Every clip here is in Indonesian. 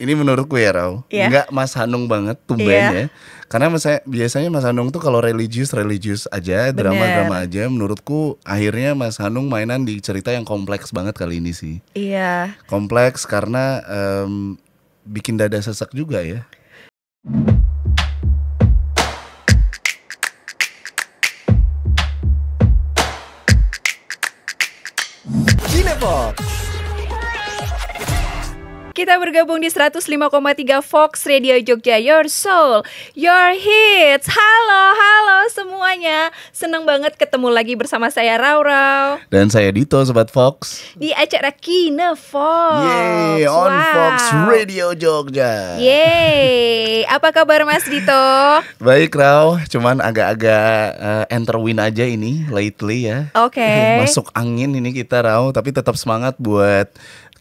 ini menurutku ya Rau, nggak Mas Hanung banget tumben ya. Karena biasanya Mas Hanung tuh kalau religius aja, drama aja. Menurutku akhirnya Mas Hanung mainan di cerita yang kompleks banget kali ini sih. Iya. Kompleks karena bikin dada sesek juga ya. Cinefox. Kita bergabung di 105,3 Fox Radio Jogja, your soul, your hits. Halo semuanya. Senang banget ketemu lagi bersama saya Rau. Dan saya Dito, Sobat Fox. Di acara Cinefox. Yeay, on Fox Radio Jogja. Yeay, apa kabar Mas Dito? Baik Rau, cuman agak-agak enter win aja ini lately ya. Oke. Masuk angin ini kita Rau, tapi tetap semangat buat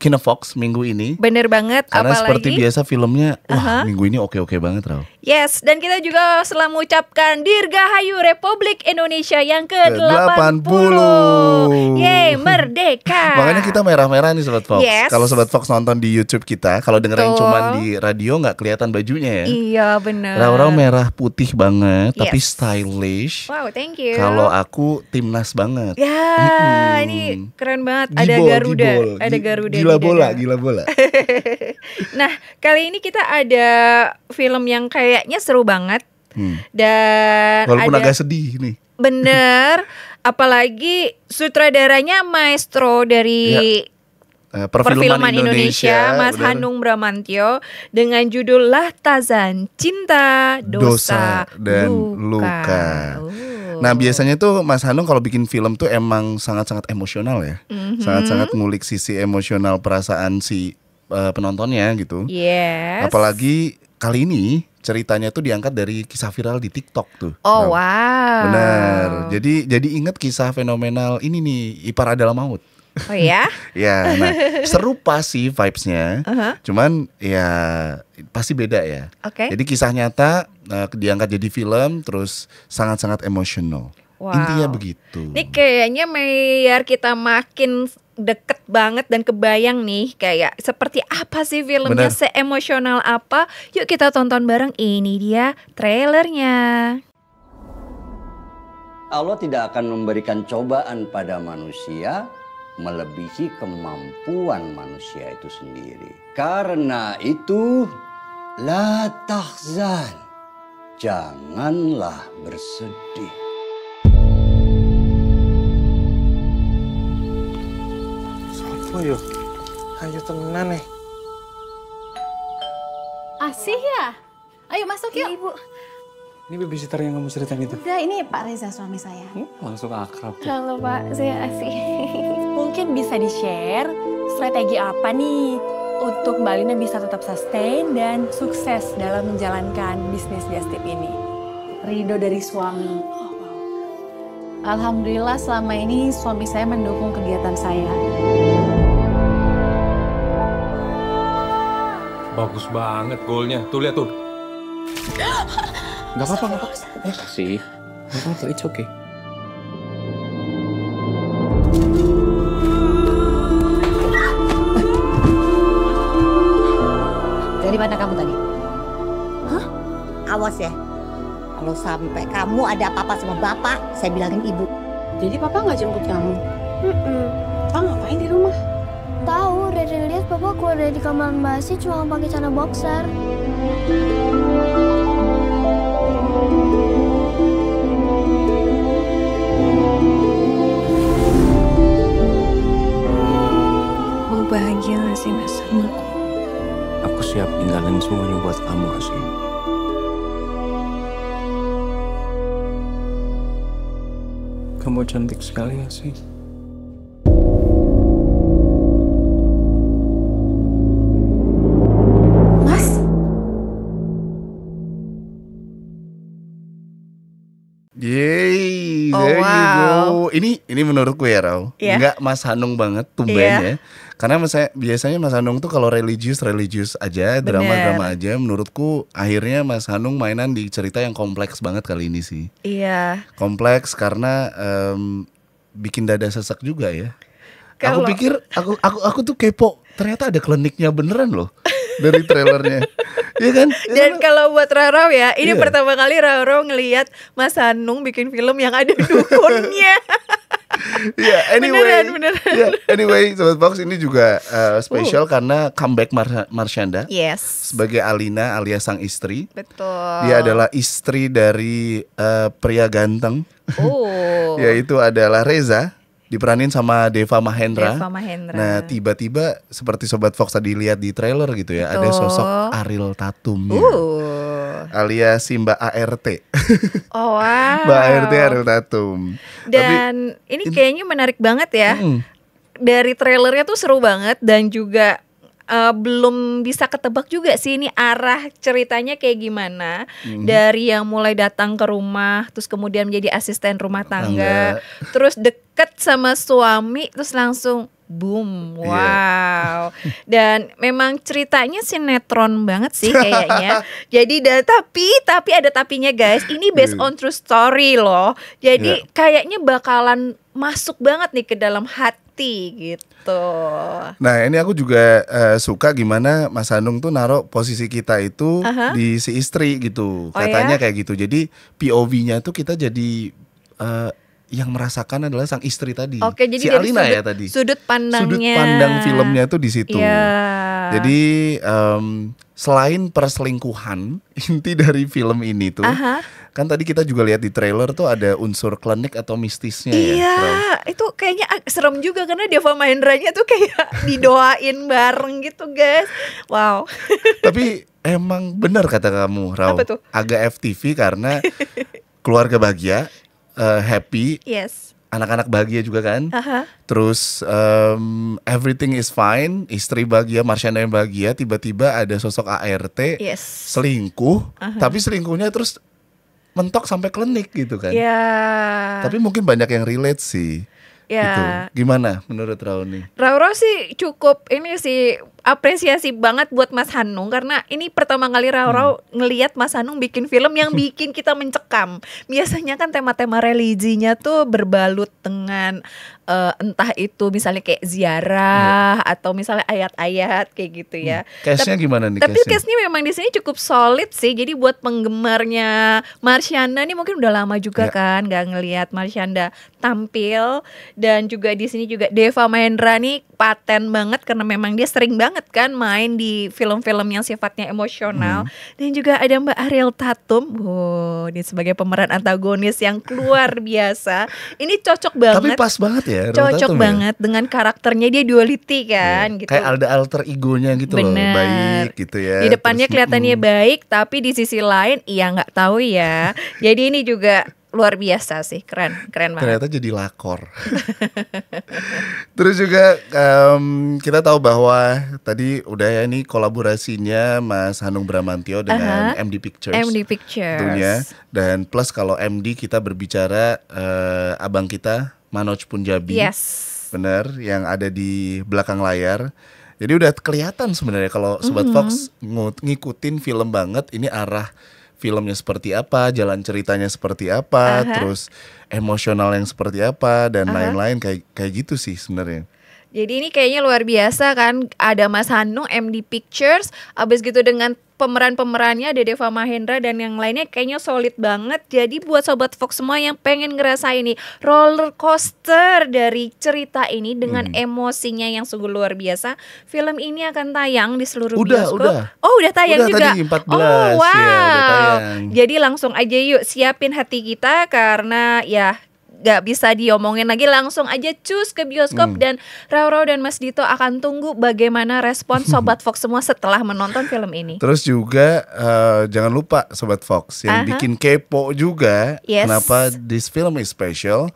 Cinefox minggu ini. Bener banget. Karena apalagi seperti biasa filmnya, wah minggu ini oke banget Rau. Yes, dan kita juga selalu mengucapkan Dirgahayu Republik Indonesia yang ke-80. Yeay, merdeka. Makanya kita merah-merah nih Sobat Fox. Yes. Kalau Sobat Fox nonton di YouTube kita, kalau dengerin cuman di radio nggak kelihatan bajunya ya. Iya bener. Rau merah putih banget, tapi Yes. stylish. Wow, thank you. Kalau aku timnas banget. Ya, ini keren banget. Ada Garuda. Ada Garuda. Gila bola. Nah, kali ini kita ada film yang kayaknya seru banget. Dan Walaupun ada, agak sedih nih. bener. Apalagi sutradaranya maestro dari Perfilman Indonesia, Mas bener. Hanung Bramantyo, dengan judul Lahtazan Cinta, Dosa dan Luka. Nah biasanya tuh Mas Hanung kalau bikin film tuh emang sangat-sangat emosional ya. Sangat-sangat ngulik sisi emosional perasaan si penontonnya gitu. Yes. Apalagi kali ini ceritanya tuh diangkat dari kisah viral di TikTok tuh. Oh wow. Bener. Jadi ingat kisah fenomenal ini nih, Ipar Adalah Maut. Oh ya? Ya, nah serupa sih vibes-nya. Cuman ya pasti beda ya. Oke. Jadi kisah nyata diangkat jadi film, terus sangat-sangat emosional. Wow. Intinya begitu. Ini kayaknya biar kita makin deket banget dan kebayang nih kayak seperti apa sih filmnya, seemosional apa. Yuk kita tonton bareng, ini dia trailernya. Allah tidak akan memberikan cobaan pada manusia melebihi kemampuan manusia itu sendiri. Karena itu, la tahzan, janganlah bersedih. Sopo yo? Ayo temenan nih. Asih ya? Ayo masuk yuk. Ibu. Ini babysitter yang kamu ceritain itu? Udah, ini Pak Reza suami saya. Langsung akrab. Halo Pak, saya Asih. Mungkin bisa di-share strategi apa nih untuk Mbak Lina bisa tetap sustain dan sukses dalam menjalankan bisnis Just Tip ini? Ridho dari suami. Alhamdulillah selama ini suami saya mendukung kegiatan saya. Bagus banget golnya. Tuh lihat tuh. Gak apa-apa. Kasih. Gak apa-apa, it's okay. Dari mana kamu tadi? Hah? Awas ya. Kalau sampai kamu ada apa-apa sama bapak, saya bilangin ibu. Jadi papa nggak jemput kamu? Papa ngapain di rumah? Tahu, Rere lihat papa keluar dari kamar Mbak Asih cuma pakai celana boxer. Mau bahagia nggak sih Mas sama aku? Aku siap ninggalin semuanya buat kamu, Asih. Kamu cantik sekali, Asih. Mas? Yeay, Oh, there you wow. go. Ini menurutku ya Rau, nggak Mas Hanung banget tumben ya. Karena biasanya Mas Hanung tuh kalau religius aja, drama aja. Menurutku akhirnya Mas Hanung mainan di cerita yang kompleks banget kali ini sih. Iya. Kompleks karena bikin dada sesek juga ya. Aku pikir aku tuh kepo, ternyata ada kliniknya beneran loh. dari trailernya. Iya kan? Dan kalau buat Raro ya, ini Iya. pertama kali Raro ngelihat Mas Hanung bikin film yang ada dukunnya. Ya, anyway. Beneran. Ya, anyway, Sobat Fox ini juga spesial karena comeback Marshanda Yes. sebagai Alina alias sang istri. Betul. Dia adalah istri dari pria ganteng. Oh. Yaitu adalah Reza, diperanin sama Deva Mahendra. Deva Mahendra. Nah, tiba-tiba seperti Sobat Fox tadi lihat di trailer gitu ya, ada Betul. sosok Ariel Tatumnya. Alias si Mbak ART. Oh wow. Mbak ART Ariel Tatum. Dan ini kayaknya menarik banget ya. Dari trailernya tuh seru banget dan juga belum bisa ketebak juga sih ini arah ceritanya kayak gimana. Dari yang mulai datang ke rumah, terus kemudian menjadi asisten rumah tangga, terus deket sama suami, terus langsung boom, wow. Dan memang ceritanya sinetron banget sih kayaknya. Jadi tapi ada tapinya guys. Ini based on true story loh. Jadi kayaknya bakalan masuk banget nih ke dalam hati gitu. Nah, ini aku juga suka gimana Mas Hanung tuh naruh posisi kita itu di si istri gitu. Katanya kayak gitu. Jadi POV-nya tuh kita jadi yang merasakan adalah sang istri tadi. Oke, jadi si dari Alina ya tadi. Sudut pandangnya. Sudut pandang filmnya tuh di situ. Jadi selain perselingkuhan, inti dari film ini tuh kan tadi kita juga lihat di trailer tuh ada unsur klinik atau mistisnya ya. Iya, itu kayaknya serem juga karena Deva Mahendranya tuh kayak didoain bareng gitu guys. Wow. Tapi emang benar kata kamu, Rau. Apa tuh? Agak FTV karena keluarga bahagia, happy. Yes. Anak-anak bahagia juga kan. Terus everything is fine. Istri bahagia, Marshanda yang bahagia. Tiba-tiba ada sosok ART selingkuh. Tapi selingkuhnya terus mentok sampai klinik gitu kan. Tapi mungkin banyak yang relate sih. Gitu. Gimana menurut Rauni? Rauro sih cukup ini sih apresiasi banget buat Mas Hanung karena ini pertama kali Rauro ngelihat Mas Hanung bikin film yang bikin kita mencekam. Biasanya kan tema-tema religinya tuh berbalut dengan entah itu misalnya kayak ziarah atau misalnya ayat-ayat kayak gitu ya. Case-nya gimana nih? Tapi case-nya memang di sini cukup solid sih. Jadi buat penggemarnya Marshanda nih mungkin udah lama juga kan nggak ngelihat Marshanda tampil. Dan juga di sini juga Deva Mahendra nih paten banget karena memang dia sering banget kan main di film-film yang sifatnya emosional. Dan juga ada Mbak Ariel Tatum, dia sebagai pemeran antagonis yang luar biasa. Ini cocok banget. Tapi pas banget ya. Cocok Tatum banget dengan karakternya dia duality kan gitu. Kayak ada alter egonya gitu loh, baik gitu ya. Di depannya kelihatannya baik, tapi di sisi lain iya nggak tahu ya. Jadi ini juga luar biasa sih, keren banget. Ternyata jadi lakor. Terus juga kita tahu bahwa tadi udah ya ini kolaborasinya Mas Hanung Bramantyo dengan MD Pictures. MD Pictures. Tentunya. Dan plus kalau MD kita berbicara abang kita Manoj Punjabi. Yes. Bener, yang ada di belakang layar. Jadi udah kelihatan sebenarnya kalau Sobat Fox ngikutin film banget ini arah filmnya seperti apa, jalan ceritanya seperti apa, terus emosional yang seperti apa dan lain-lain kayak gitu sih sebenarnya. Jadi ini kayaknya luar biasa kan, ada Mas Hanung, MD Pictures, abis gitu dengan pemeran-pemerannya ada Deva Mahendra dan yang lainnya kayaknya solid banget. Jadi buat Sobat Fox semua yang pengen ngerasain nih roller coaster dari cerita ini dengan emosinya yang sungguh luar biasa, film ini akan tayang di seluruh bioskop. Udah tayang juga. Tadi 14, wow. Ya, udah tayang. Jadi langsung aja yuk siapin hati kita karena ya gak bisa diomongin lagi, langsung aja cus ke bioskop dan Rauro dan Mas Dito akan tunggu bagaimana respon Sobat Fox semua setelah menonton film ini. Terus juga jangan lupa Sobat Fox yang bikin kepo juga kenapa this film is special.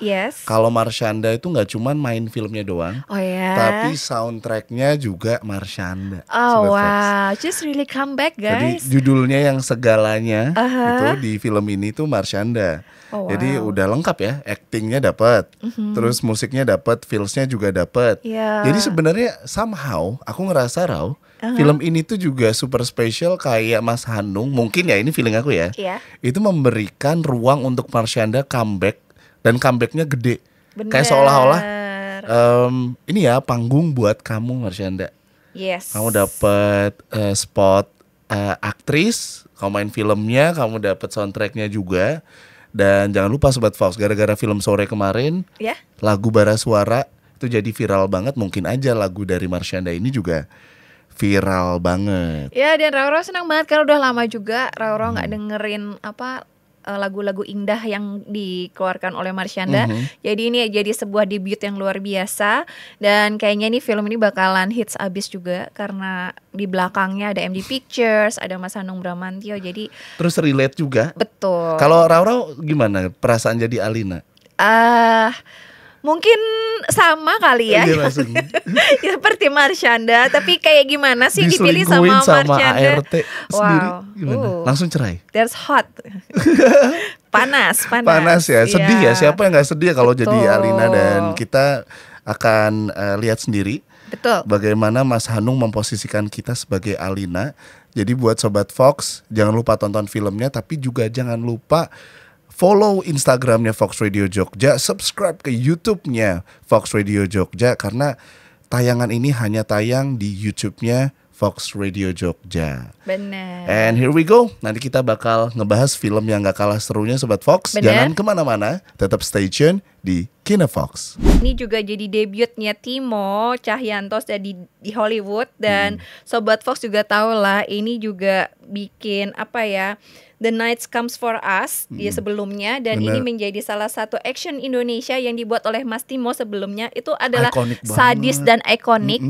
Kalau Marshanda itu gak cuman main filmnya doang, tapi soundtracknya juga Marshanda. Oh wow, just really come back guys. Jadi judulnya yang segalanya itu di film ini tuh Marshanda. Oh, wow. Jadi udah lengkap ya, actingnya dapat, terus musiknya dapat, feelsnya juga dapat. Jadi sebenarnya somehow aku ngerasa Rau, film ini tuh juga super special kayak Mas Hanung, mungkin ya ini feeling aku ya, itu memberikan ruang untuk Marshanda comeback dan comebacknya gede. Kayak seolah-olah ini ya panggung buat kamu Marshanda. Yes. Kamu dapat spot aktris, kamu main filmnya, kamu dapat soundtracknya juga. Dan jangan lupa Sobat Fox, gara-gara film Sore kemarin, lagu Bara Suara itu jadi viral banget. Mungkin aja lagu dari Marshanda ini juga viral banget. Ya, dan Rauro senang banget karena udah lama juga Rauro nggak dengerin lagu-lagu indah yang dikeluarkan oleh Marshanda. Jadi ini jadi sebuah debut yang luar biasa. Dan kayaknya nih film ini bakalan hits abis juga karena di belakangnya ada MD Pictures, ada Mas Hanung Bramantyo. Jadi terus relate juga. Betul. Kalau Rauro gimana perasaan jadi Alina? Mungkin sama kali ya. Ya seperti Marshanda, tapi kayak gimana sih dipilih sama Marshanda? ART sendiri gimana? Langsung cerai. There's hot. Panas. Panas ya, sedih ya. Siapa yang gak sedih kalau jadi Alina, dan kita akan lihat sendiri. Betul. Bagaimana Mas Hanung memposisikan kita sebagai Alina. Jadi buat Sobat Fox, jangan lupa tonton filmnya, tapi juga jangan lupa follow Instagramnya Fox Radio Jogja, subscribe ke YouTube-nya Fox Radio Jogja, karena tayangan ini hanya tayang di YouTube-nya Fox Radio Jogja. Benar. And here we go. Nanti kita bakal ngebahas film yang gak kalah serunya Sobat Fox. Bener. Jangan kemana-mana, tetap stay tune di Kina Fox. Ini juga jadi debutnya Timo Cahyanto di Hollywood. Dan Sobat Fox juga tahu lah, ini juga bikin The Night Comes For Us dia sebelumnya. Dan ini menjadi salah satu action Indonesia yang dibuat oleh Mas Timo sebelumnya. Itu adalah sadis dan ikonik.